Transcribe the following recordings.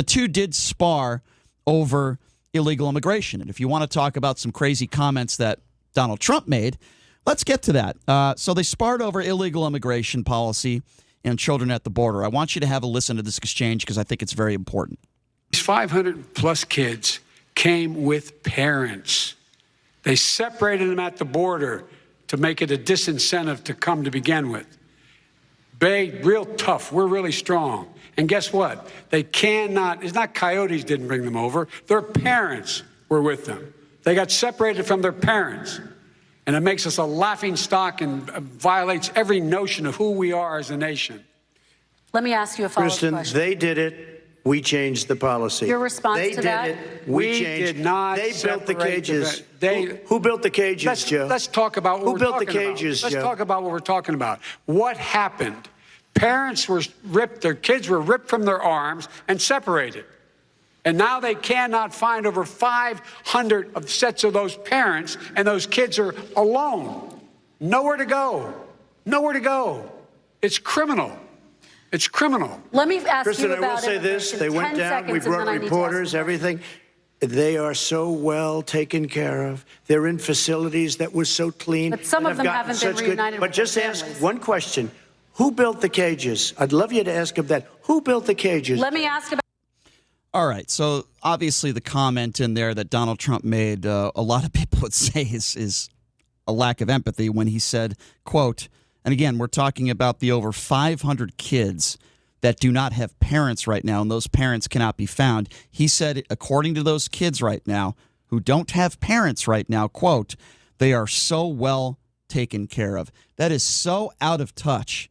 the two did spar over illegal immigration. And if you want to talk about some crazy comments that Donald Trump made, let's get to that. So they sparred over illegal immigration policy and children at the border. I want you to have a listen to this exchange because I think it's very important. These 500-plus kids came with parents. They separated them at the border to make it a disincentive to come to begin with. Real tough. We're really strong. And guess what? They cannot, it's not coyotes didn't bring them over. Their parents were with them. They got separated from their parents. And it makes us a laughing stock and violates every notion of who we are as a nation. Let me ask you a follow-up question. Kristen, they did it. We changed the policy. Your response to that? They did it. We changed. Did not. They built the cages. They, who built the cages, Joe? Let's talk about what who built the cages, Let's Joe? talk about what we're talking about. What happened? Parents were ripped, their kids were ripped from their arms and separated. And now they cannot find over 500 of sets of those parents, and those kids are alone. Nowhere to go. Nowhere to go. It's criminal. It's criminal. Let me ask Kristen, you about I will say this. They went down. We brought reporters, everything. They are so well taken care of. They're in facilities that were so clean. But some of them haven't been reunited with But just their ask families. one question. Who built the cages? I'd love you to ask him that. Who built the cages? Let me ask about. All right, so obviously the comment in there that Donald Trump made, a lot of people would say is a lack of empathy when he said, quote, and again, we're talking about the over 500 kids that do not have parents right now, and those parents cannot be found. He said, according to those kids right now who don't have parents right now, quote, they are so well taken care of. That is so out of touch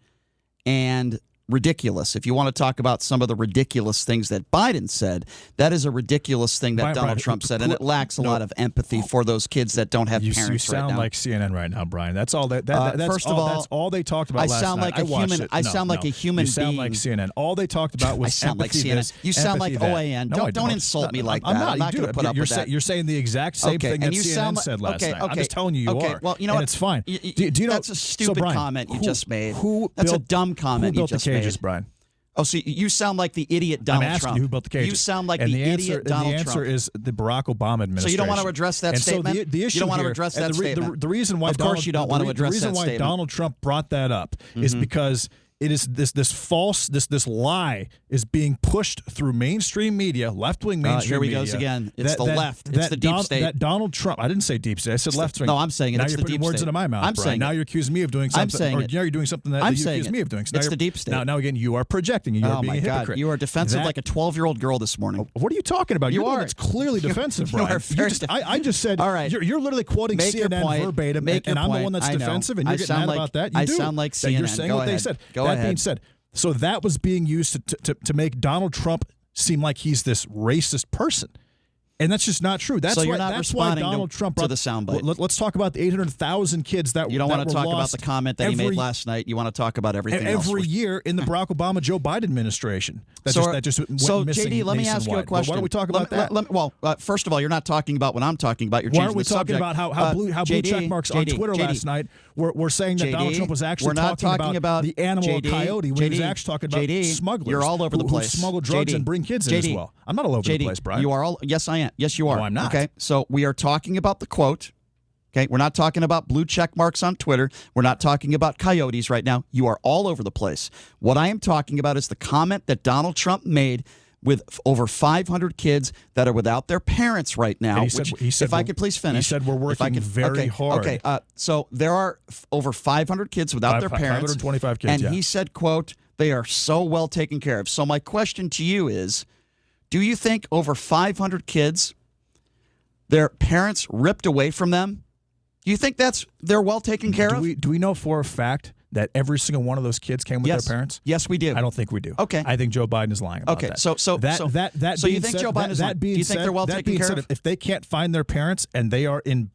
and ridiculous. If you want to talk about some of the ridiculous things that Biden said, that is a ridiculous thing that Donald Trump said, and it lacks a lot of empathy for those kids that don't have parents right now. You sound like CNN right now, Brian. That's all that's first of all, that's all they talked about last night. I sound like a human being. You sound like CNN. All they talked about was I sound like empathy. CNN. You sound like OAN. Don't insult me like that. I'm not going to put up with that. You're saying the exact same thing that CNN said last night. I'm just telling you are. Well, you know what? It's fine. That's a stupid comment you just made. That's a dumb comment you just made. Brian? Oh, so you sound like the idiot Donald Trump. I'm asking you who built the cages. You sound like the idiot Donald Trump. And the answer is the Barack Obama administration. So you don't want to address that statement? So the issue you don't want to here, address that statement? The reason why of course you don't want to address that statement. The reason why Donald Trump brought that up is because it is this false, this lie is being pushed through mainstream media, left-wing mainstream media. Here he goes again. It's the left. It's the deep state. That Donald Trump, I didn't say deep state. I said left-wing. No, I'm saying it. Now It's you're the putting deep words state. into my mouth, I'm Brian. saying now you're accusing me of doing something. I'm saying now you're doing something that you accuse me of doing. It's the deep state. Now again, you are projecting. You are being a hypocrite. You are defensive like a 12-year-old girl this morning. What are you talking about? You are. It's clearly defensive, Brian. I just said, all right. You're literally quoting CNN verbatim, and I'm the one that's defensive, and you're getting mad about that. I sound like CNN. You're saying what they said. That being said, so that was being used to make Donald Trump seem like he's this racist person. And that's just not true. That's so why, you're not that's responding why Donald Trump to the soundbite. Let's talk about the 800,000 kids that you don't want to talk lost about the comment that he made last night. You want to talk about everything else. Every year in the Barack Obama Joe Biden administration. That just went missing. JD, let me ask you a question. Why don't we talk about that? First of all, you're not talking about what I'm talking about. You're why changing aren't we the talking subject. about how blue check marks on Twitter last night were saying that Donald Trump was actually talking about the animal coyote when he was actually talking about smugglers. You're all over the place. Who smuggle drugs and bring kids in as well. I'm not all over the place, Brian. You are all. Yes, I am. Yes, you are. No, I'm not. Okay, so we are talking about the quote. Okay, we're not talking about blue check marks on Twitter. We're not talking about coyotes right now. You are all over the place. What I am talking about is the comment that Donald Trump made with over 500 kids that are without their parents right now. He said, if I could please finish. He said we're working very hard. Okay, so there are over 500 kids without their parents. 525 kids, and he said, quote, they are so well taken care of. So my question to you is, do you think over 500 kids, their parents ripped away from them? Do you think they're well taken care of? Do we know for a fact that every single one of those kids came with their parents? Yes, we do. I don't think we do. Okay. I think Joe Biden is lying about that. So you think Joe Biden is lying? Do you think they're well taken care of? If they can't find their parents and they are in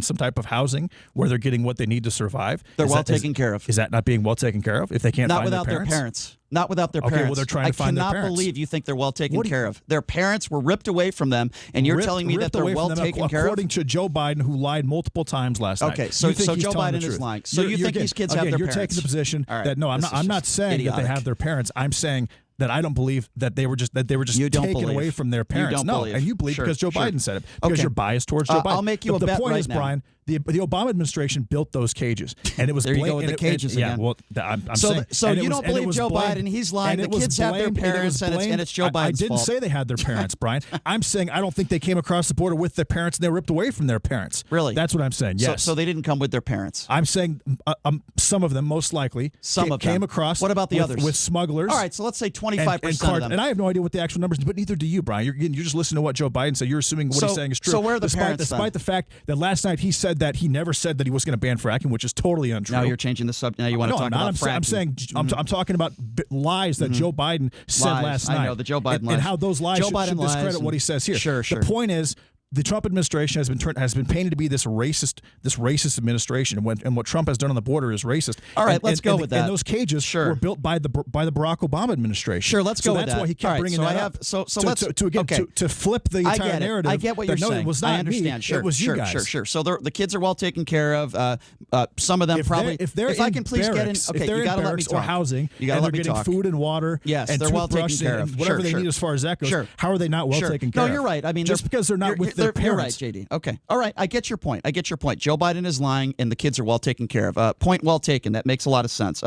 some type of housing where they're getting what they need to survive, they're well taken care of. Is that not being well taken care of? If they can't find their parents? Not without their parents. Okay, well, they're trying to find their parents. I cannot believe you think they're well taken care of. Their parents were ripped away from them, and you're telling me that they're well taken care of? According to Joe Biden, who lied multiple times last night. Okay, so Joe Biden is lying. So you think these kids have their parents? You're taking the position that, no, I'm not saying that they have their parents. I'm saying that I don't believe that they were just You don't taken believe. away from their You parents. don't No, believe. and you believe Sure, because Joe sure. Biden said it. Because Okay. you're biased towards Joe Biden. I'll make you a the bet point right is, now. Brian, the Obama administration built those cages, and it was There you go with the cages yeah, again. well, I'm So saying, so and it you was- don't and it believe was Joe blamed- Biden? He's lying. and The it was kids have their blamed- and it was parents, and blamed- it's Joe Biden's I didn't fault. say they had their parents, Brian. I'm saying I don't think they came across the border with their parents and they were ripped away from their parents. Really? That's what I'm saying. Yes. So they didn't come with their parents. I'm saying some of them, most likely, Some of them came across. What about the with, others? with smugglers. All right, so let's say and 25% of them. And I have no idea what the actual numbers, but neither do you, Brian. You're just listening to what Joe Biden said. You're assuming what he's saying is true. So where are the parents then? Despite the fact that last night he said that he never said that he was going to ban fracking, which is totally untrue. Now you're changing the subject. Now you want to No, talk I'm not. about I'm fracking. saying I'm talking about lies that Joe Biden said Lies. last night. I know, the Joe Biden and lies. how those lies Joe should Biden lies discredit what and- he says here. Sure. The point is, the Trump administration has been painted to be this racist administration, and what Trump has done on the border is racist. All right, And- let's and- go and- with that. And those cages were built by the Barack Obama administration. Sure, let's go with that's that. why he kept All right, bringing so that I up. have- so to, let's- to again okay. to flip the I entire get it. narrative. I get what you're that, no, saying. it was not I understand. me. Sure, it was you guys. Sure. So the kids are well taken care of. Some of them probably. If they're if in I can please barracks, get in. Okay, if they're you in got to let me barracks talk. or housing, You got to and let they're me getting talk. food and water, Yes, and they're well taken toothbrush care and of. whatever Sure, they sure. need as far as that goes. Sure. How are they not well taken care No, of? you're right. I mean, just because they're not with their You're right, parents. JD. Okay. All right. I get your point. Joe Biden is lying, and the kids are well taken care of. Point well taken. That makes a lot of sense.